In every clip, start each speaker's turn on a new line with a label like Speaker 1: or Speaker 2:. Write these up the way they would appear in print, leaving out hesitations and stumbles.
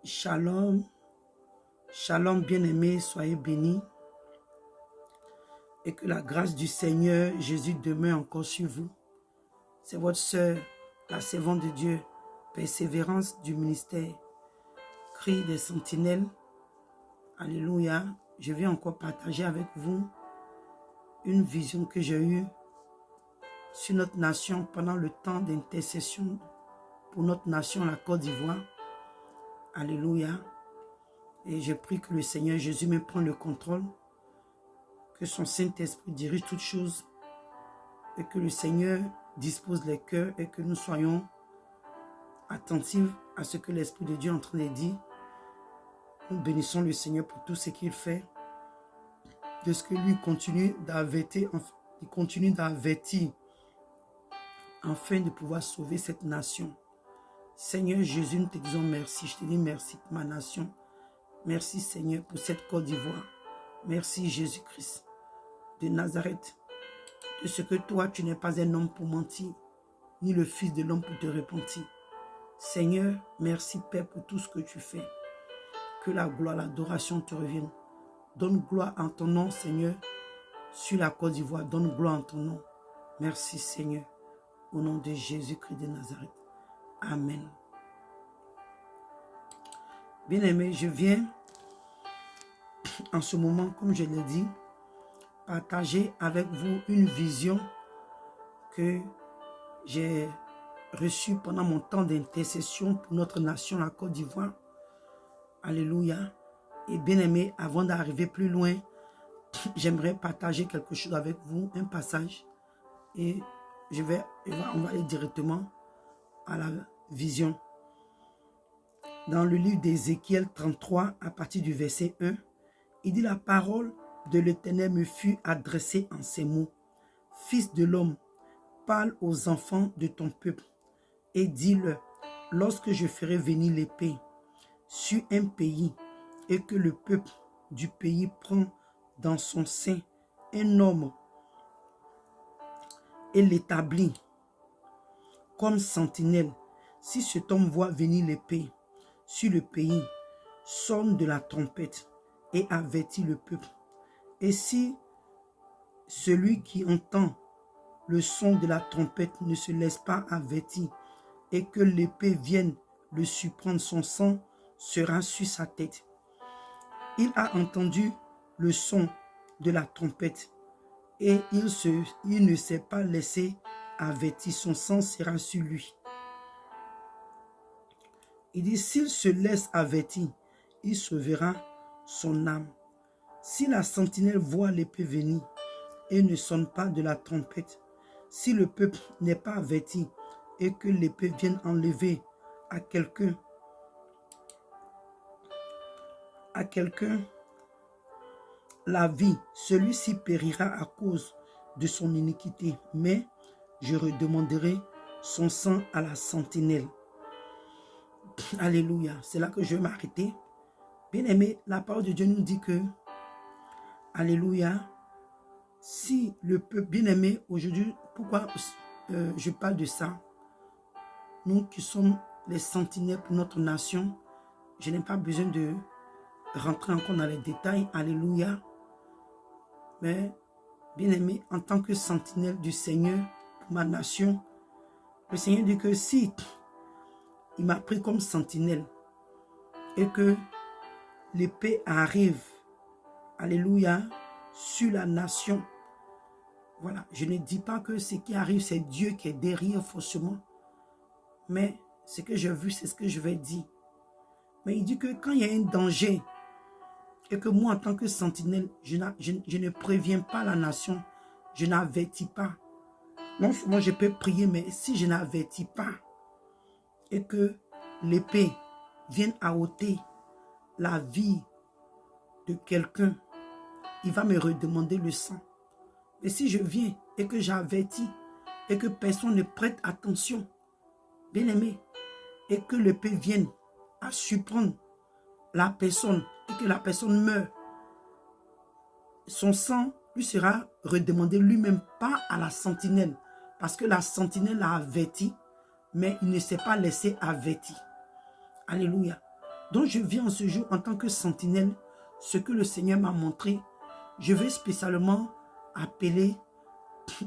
Speaker 1: Shalom, shalom bien-aimés, soyez bénis et que la grâce du Seigneur Jésus demeure encore sur vous. C'est votre sœur, la servante de Dieu, persévérance du ministère, cri des sentinelles. Alléluia, je vais encore partager avec vous une vision que j'ai eue sur notre nation pendant le temps d'intercession pour notre nation, la Côte d'Ivoire. Alléluia. Et je prie que le Seigneur Jésus me prenne le contrôle, que son Saint-Esprit dirige toutes choses et que le Seigneur dispose les cœurs et que nous soyons attentifs à ce que l'Esprit de Dieu est en train de dire. Nous bénissons le Seigneur pour tout ce qu'il fait, de ce que lui continue d'avertir, afin de pouvoir sauver cette nation. Seigneur Jésus, nous te disons merci. Je te dis merci pour ma nation. Merci Seigneur pour cette Côte d'Ivoire. Merci Jésus-Christ de Nazareth, de ce que toi, tu n'es pas un homme pour mentir, ni le fils de l'homme pour te repentir. Seigneur, merci Père pour tout ce que tu fais. Que la gloire, l'adoration te revienne. Donne gloire en ton nom, Seigneur, sur la Côte d'Ivoire. Donne gloire en ton nom. Merci Seigneur, au nom de Jésus-Christ de Nazareth. Amen. Bien-aimés, je viens en ce moment, comme je l'ai dit, partager avec vous une vision que j'ai reçue pendant mon temps d'intercession pour notre nation, la Côte d'Ivoire. Alléluia. Et bien-aimés, avant d'arriver plus loin, j'aimerais partager quelque chose avec vous, un passage. Et on va aller directement à la vision. Dans le livre d'Ézéchiel 33, à partir du verset 1, il dit: la parole de l'Éternel me fut adressée en ces mots. Fils de l'homme, parle aux enfants de ton peuple et dis-leur: lorsque je ferai venir l'épée sur un pays et que le peuple du pays prend dans son sein un homme et l'établit comme sentinelle, si cet homme voit venir l'épée sur le pays, sonne de la trompette et avertit le peuple. Et si celui qui entend le son de la trompette ne se laisse pas avertir et que l'épée vienne le surprendre, son sang sera sur sa tête. Il a entendu le son de la trompette et il ne s'est pas laissé avertir, son sang sera sur lui. Il dit: s'il se laisse avertir, il sauvera son âme. Si la sentinelle voit l'épée venir et ne sonne pas de la trompette, si le peuple n'est pas averti et que l'épée vienne enlever à quelqu'un la vie, celui-ci périra à cause de son iniquité, mais je redemanderai son sang à la sentinelle. Alléluia. C'est là que je vais m'arrêter. Bien-aimé, la parole de Dieu nous dit que, alléluia, si le peuple, bien-aimé, aujourd'hui, pourquoi je parle de ça? Nous qui sommes les sentinelles pour notre nation, je n'ai pas besoin de rentrer encore dans les détails, alléluia. Mais, bien-aimé, en tant que sentinelle du Seigneur pour ma nation, le Seigneur dit que si il m'a pris comme sentinelle et que l'épée arrive, alléluia, sur la nation. Voilà, je ne dis pas que ce qui arrive, c'est Dieu qui est derrière forcément. Mais ce que j'ai vu, c'est ce que je vais dire. Mais il dit que quand il y a un danger, et que moi, en tant que sentinelle, je ne préviens pas la nation, je n'avertis pas. Non seulement je peux prier, mais si je n'avertis pas, et que l'épée vienne à ôter la vie de quelqu'un, il va me redemander le sang. Mais si je viens et que j'avertis et que personne ne prête attention, bien aimé, et que l'épée vienne à surprendre la personne et que la personne meurt, son sang lui sera redemandé lui-même, pas à la sentinelle, parce que la sentinelle l'a averti, mais il ne s'est pas laissé avertir. Alléluia. Donc je viens en ce jour en tant que sentinelle, ce que le Seigneur m'a montré. Je vais spécialement appeler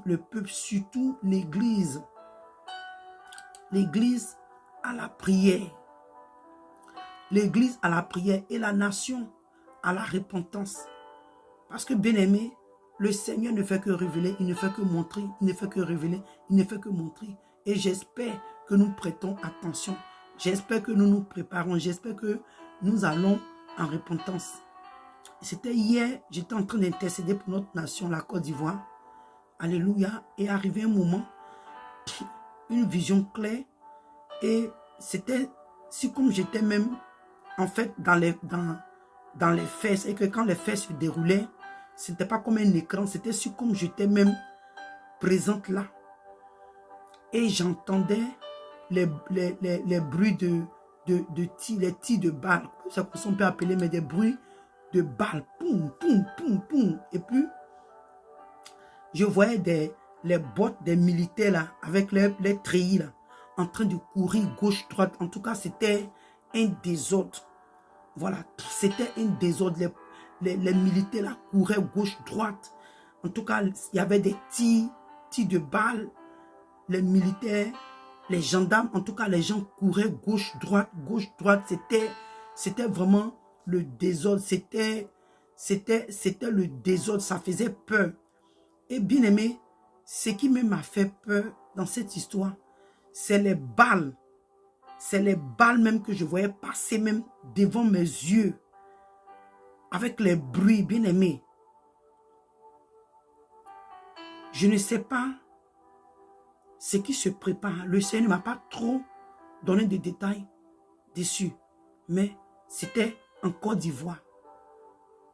Speaker 1: le peuple, surtout l'Église. L'Église à la prière. L'Église à la prière et la nation à la repentance. Parce que bien aimé, le Seigneur ne fait que révéler, il ne fait que montrer, il ne fait que révéler, il ne fait que montrer. Et j'espère que nous prêtons attention. J'espère que nous nous préparons. J'espère que nous allons en repentance. C'était hier, j'étais en train d'intercéder pour notre nation, la Côte d'Ivoire. Alléluia. Et arrivé un moment, une vision claire. Et c'était si comme j'étais même, en fait, dans les faits. Et que quand les faits se déroulaient, ce n'était pas comme un écran. C'était si comme j'étais même présente là. Et j'entendais les bruits les tirs de balles. Ça qu'on peut appeler, mais des bruits de balles. Poum, poum, poum, poum. Et puis, je voyais les bottes des militaires là, avec les treillis là, en train de courir gauche-droite. En tout cas, c'était un désordre. Voilà, c'était un désordre. Les militaires là couraient gauche-droite. En tout cas, il y avait des tirs de balles. Les militaires, les gendarmes, en tout cas, les gens couraient gauche-droite, gauche-droite. C'était vraiment le désordre. C'était le désordre. Ça faisait peur. Et bien aimé, ce qui m'a fait peur dans cette histoire, c'est les balles. C'est les balles même que je voyais passer même devant mes yeux. Avec les bruits, bien aimé. Je ne sais pas ce qui se prépare. Le Seigneur ne m'a pas trop donné de détails dessus. Mais c'était en Côte d'Ivoire.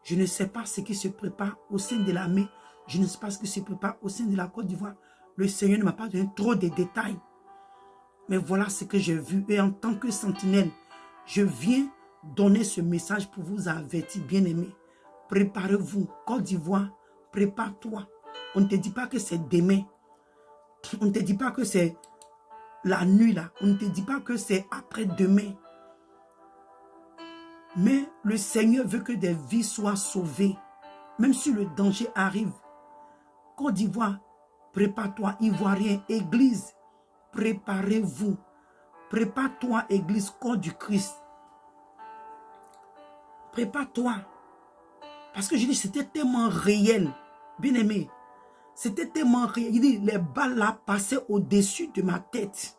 Speaker 1: Je ne sais pas ce qui se prépare au sein de l'armée. Je ne sais pas ce qui se prépare au sein de la Côte d'Ivoire. Le Seigneur ne m'a pas donné trop de détails. Mais voilà ce que j'ai vu. Et en tant que sentinelle, je viens donner ce message pour vous avertir, bien-aimés. Préparez-vous. Côte d'Ivoire, prépare-toi. On ne te dit pas que c'est demain. On ne te dit pas que c'est la nuit là. On ne te dit pas que c'est après-demain. Mais le Seigneur veut que des vies soient sauvées. Même si le danger arrive. Côte d'Ivoire, prépare-toi. Ivoirien, Église, préparez-vous. Prépare-toi, Église, corps du Christ. Prépare-toi. Parce que je dis, c'était tellement réel. Bien aimé. C'était tellement réel. Il dit, les balles là passaient au-dessus de ma tête.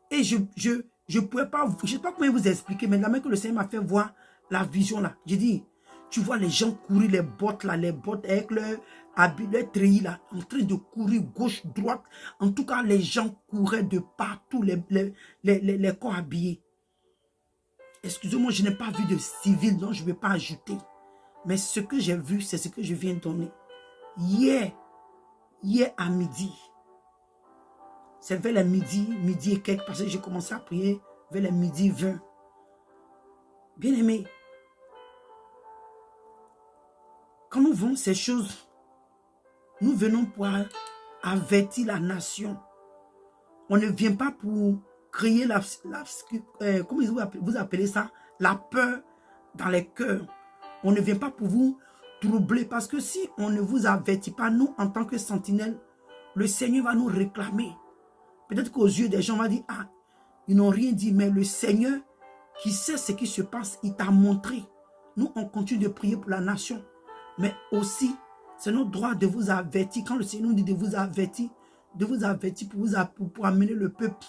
Speaker 1: Et je ne pouvais pas, je ne sais pas comment vous expliquer, mais la main que le Seigneur m'a fait voir la vision là. J'ai dit, tu vois les gens courir, les bottes là, les bottes avec leur habit, leur treillis là, en train de courir gauche, droite. En tout cas, les gens couraient de partout, les corps habillés. Excusez-moi, je n'ai pas vu de civil, donc je ne vais pas ajouter. Mais ce que j'ai vu, c'est ce que je viens de donner. Hier à midi, c'est vers le midi et quelques, parce que j'ai commencé à prier vers le midi 20. Bien aimé, quand nous voyons ces choses, nous venons pour avertir la nation. On ne vient pas pour créer comment vous appelez ça, la peur dans les cœurs. On ne vient pas pour vous troubler, parce que si on ne vous avertit pas, nous, en tant que sentinelles, le Seigneur va nous réclamer. Peut-être qu'aux yeux des gens, on va dire, ah, ils n'ont rien dit, mais le Seigneur qui sait ce qui se passe, il t'a montré. Nous, on continue de prier pour la nation. Mais aussi, c'est notre droit de vous avertir. Quand le Seigneur nous dit de vous avertir pour amener le peuple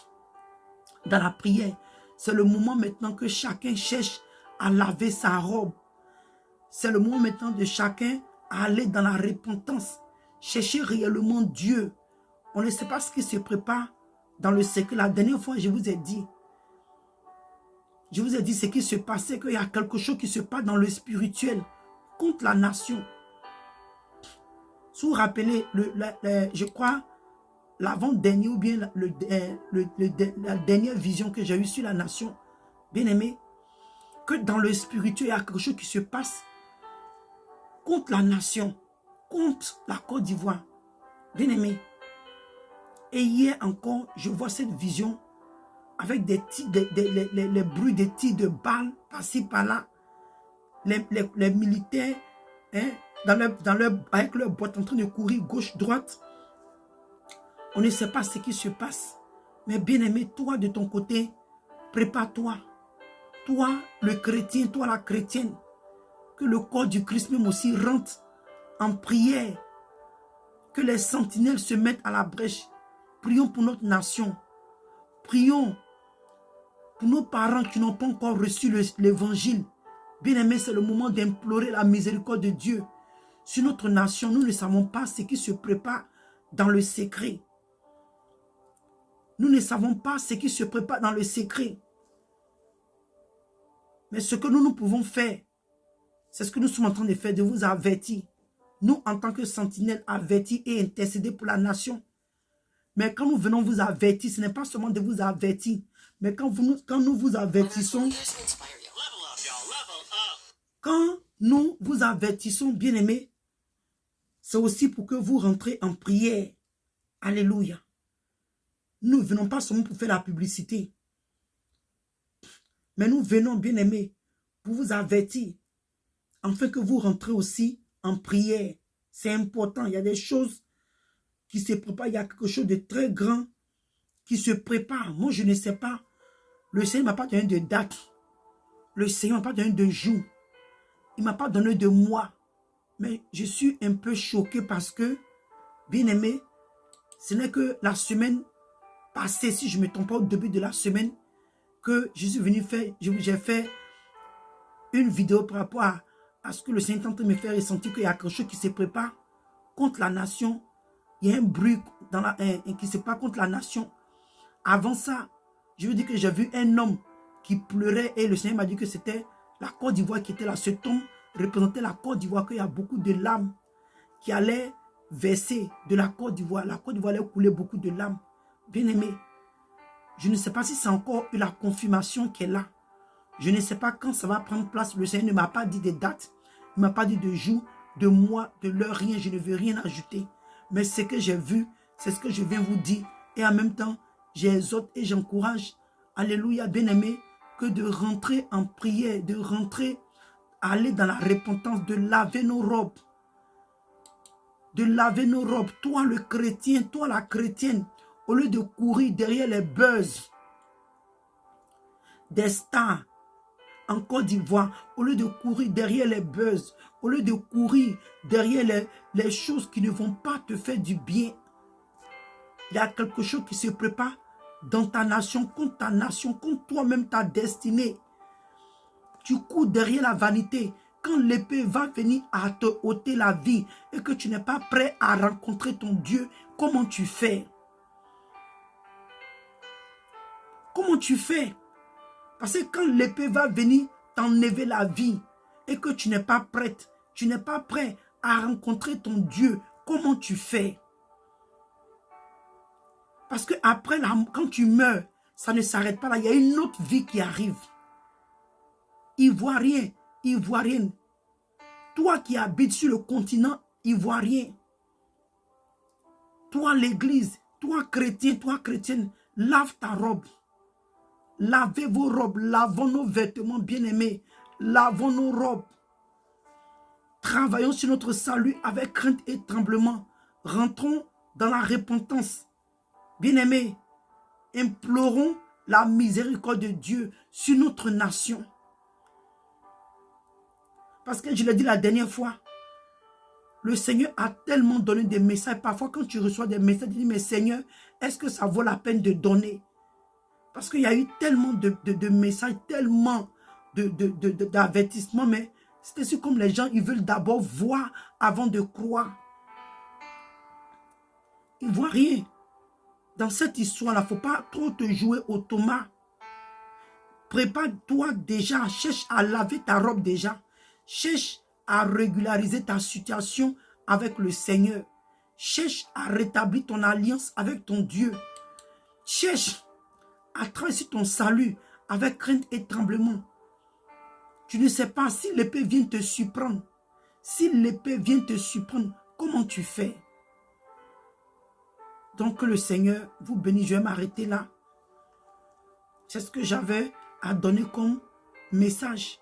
Speaker 1: dans la prière. C'est le moment maintenant que chacun cherche à laver sa robe. C'est le moment maintenant de chacun à aller dans la repentance. Chercher réellement Dieu. On ne sait pas ce qui se prépare dans le secret. La dernière fois, je vous ai dit ce qui se passait, qu'il y a quelque chose qui se passe dans le spirituel contre la nation. Si vous vous rappelez, je crois, l'avant-dernier ou bien la dernière vision que j'ai eue sur la nation, bien aimé, que dans le spirituel, il y a quelque chose qui se passe contre la nation, contre la Côte d'Ivoire. Bien aimé. Et hier encore, je vois cette vision avec les bruits des tirs de balles, par-ci, par-là. Les militaires, hein, avec leur boîte en train de courir gauche-droite. On ne sait pas ce qui se passe. Mais bien aimé, toi de ton côté, prépare-toi. Toi, le chrétien, toi la chrétienne, que le corps du Christ même aussi rentre en prière. Que les sentinelles se mettent à la brèche. Prions pour notre nation. Prions pour nos parents qui n'ont pas encore reçu l'évangile. Bien aimé, c'est le moment d'implorer la miséricorde de Dieu. Sur notre nation, nous ne savons pas ce qui se prépare dans le secret. Nous ne savons pas ce qui se prépare dans le secret. Mais ce que nous pouvons faire, c'est ce que nous sommes en train de faire, de vous avertir. Nous, en tant que sentinelles, avertir et intercéder pour la nation. Mais quand nous venons vous avertir, ce n'est pas seulement de vous avertir, mais quand nous vous avertissons, bien-aimés, c'est aussi pour que vous rentrez en prière. Alléluia. Nous ne venons pas seulement pour faire la publicité, mais nous venons, bien-aimés, pour vous avertir, afin que vous rentrez aussi en prière. C'est important. Il y a des choses qui se préparent. Il y a quelque chose de très grand qui se prépare. Moi, je ne sais pas. Le Seigneur ne m'a pas donné de date. Le Seigneur ne m'a pas donné de jour. Il ne m'a pas donné de mois. Mais je suis un peu choqué parce que, bien-aimé, ce n'est que la semaine passée, si je ne me trompe pas, au début de la semaine, que je suis venu faire, j'ai fait une vidéo par rapport à ce que le Seigneur est en train de me faire ressentir qu'il y a quelque chose qui se prépare contre la nation. Il y a un bruit qui se passe contre la nation. Avant ça, je veux dire que j'ai vu un homme qui pleurait et le Seigneur m'a dit que c'était la Côte d'Ivoire qui était là. Ce homme représentait la Côte d'Ivoire, qu'il y a beaucoup de larmes qui allaient verser de la Côte d'Ivoire. La Côte d'Ivoire allait couler beaucoup de larmes. Bien aimé, je ne sais pas si c'est encore eu la confirmation qui est là. Je ne sais pas quand ça va prendre place. Le Seigneur ne m'a pas dit de date. Il ne m'a pas dit de jour, de mois, de l'heure, rien. Je ne veux rien ajouter. Mais ce que j'ai vu, c'est ce que je viens vous dire. Et en même temps, j'exhorte et j'encourage, alléluia, bien-aimé, que de rentrer en prière, de rentrer, aller dans la repentance, de laver nos robes. De laver nos robes. Toi le chrétien, toi la chrétienne, au lieu de courir derrière les buzz des stars en Côte d'Ivoire, au lieu de courir derrière les buzz, au lieu de courir derrière les choses qui ne vont pas te faire du bien, il y a quelque chose qui se prépare dans ta nation, contre toi-même, ta destinée. Tu cours derrière la vanité. Quand l'épée va venir à te ôter la vie et que tu n'es pas prêt à rencontrer ton Dieu, comment tu fais? Comment tu fais? Parce que quand l'épée va venir t'enlever la vie et que tu n'es pas prête, tu n'es pas prêt à rencontrer ton Dieu, comment tu fais? Parce que après, quand tu meurs, ça ne s'arrête pas là. Il y a une autre vie qui arrive. Ivoirien, Ivoirienne, toi qui habites sur le continent ivoirien, toi l'église, toi chrétien, toi chrétienne, lave ta robe. Lavez vos robes, lavons nos vêtements bien-aimés, lavons nos robes. Travaillons sur notre salut avec crainte et tremblement. Rentrons dans la repentance. Bien-aimés, implorons la miséricorde de Dieu sur notre nation. Parce que je l'ai dit la dernière fois, le Seigneur a tellement donné des messages. Parfois, quand tu reçois des messages, tu dis, mais Seigneur, est-ce que ça vaut la peine de donner? Parce qu'il y a eu tellement de messages, tellement d'avertissements, mais c'est ainsi comme les gens, ils veulent d'abord voir avant de croire. Ils ne voient rien. Dans cette histoire-là, il ne faut pas trop te jouer au Thomas. Prépare-toi déjà, cherche à laver ta robe déjà. Cherche à régulariser ta situation avec le Seigneur. Cherche à rétablir ton alliance avec ton Dieu. Cherche à traverser ton salut avec crainte et tremblement. Tu ne sais pas si l'épée vient te surprendre. Si l'épée vient te surprendre, comment tu fais? Donc que le Seigneur vous bénisse. Je vais m'arrêter là. C'est ce que j'avais à donner comme message.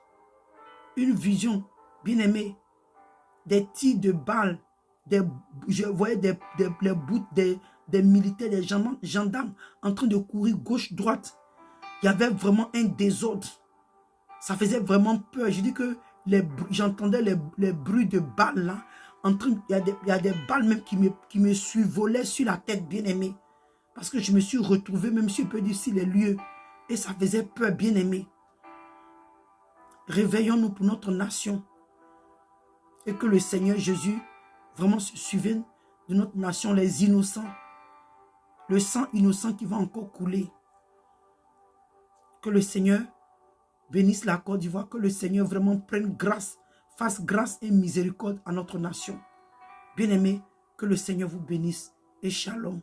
Speaker 1: Une vision, bien aimé. Des tirs de balles. Je voyais les bouts des militaires, des gendarmes en train de courir gauche-droite. Il y avait vraiment un désordre. Ça faisait vraiment peur. Je dis que j'entendais les bruits de balles là. Il y a des balles même qui me survolaient sur la tête, bien aimé. Parce que je me suis retrouvé, même si je peux dire sur les lieux. Et ça faisait peur, bien aimé. Réveillons-nous pour notre nation. Et que le Seigneur Jésus vraiment se souvienne de notre nation, les innocents. Le sang innocent qui va encore couler. Que le Seigneur bénisse la Côte d'Ivoire. Que le Seigneur vraiment prenne grâce, fasse grâce et miséricorde à notre nation. Bien-aimés, que le Seigneur vous bénisse et shalom.